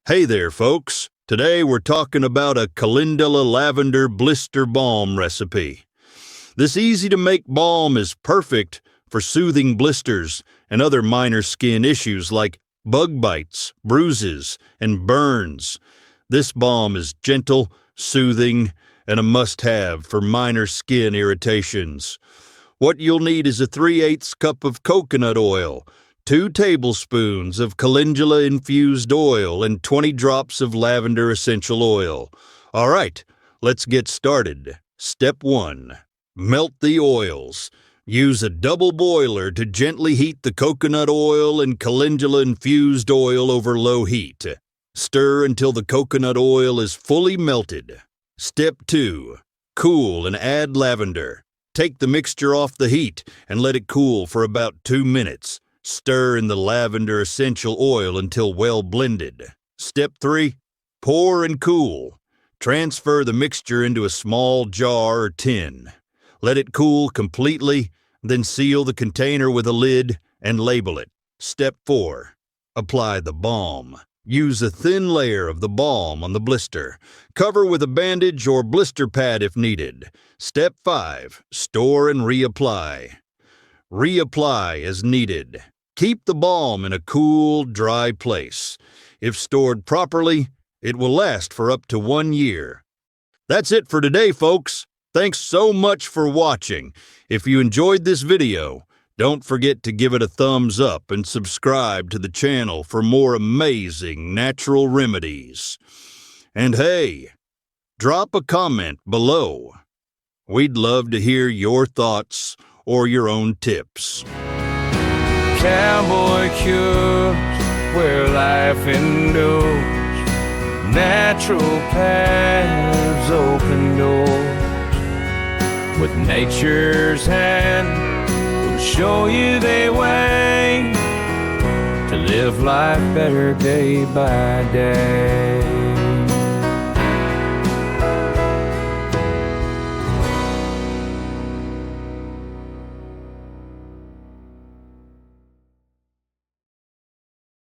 Hey there, folks. Today we're talking about a Calendula-Lavender Blister Balm recipe. This easy-to-make balm is perfect for soothing blisters and other minor skin issues like bug bites, bruises, and burns. This balm is gentle, soothing, and a must-have for minor skin irritations. What you'll need is a 3/8 cup of coconut oil, 2 tablespoons of calendula-infused oil, and 20 drops of lavender essential oil. All right, let's get started. Step 1. Melt the oils. Use a double boiler to gently heat the coconut oil and calendula-infused oil over low heat. Stir until the coconut oil is fully melted. Step 2. Cool and add lavender. Take the mixture off the heat and let it cool for about 2 minutes. Stir in the lavender essential oil until well blended. Step 3. Pour and cool. Transfer the mixture into a small jar or tin. Let it cool completely, then seal the container with a lid and label it. Step 4. Apply the balm. Use a thin layer of the balm on the blister. Cover with a bandage or blister pad if needed. Step 5. Store and reapply. Reapply as needed. Keep the balm in a cool, dry place. If stored properly, it will last for up to 1 year. That's it for today, folks. Thanks so much for watching. If you enjoyed this video, don't forget to give it a thumbs up and subscribe to the channel for more amazing natural remedies. And hey, drop a comment below. We'd love to hear your thoughts or your own tips. Cowboy cures where life endures. Natural paths open doors. With nature's hand, we'll show you the way to live life better day by day.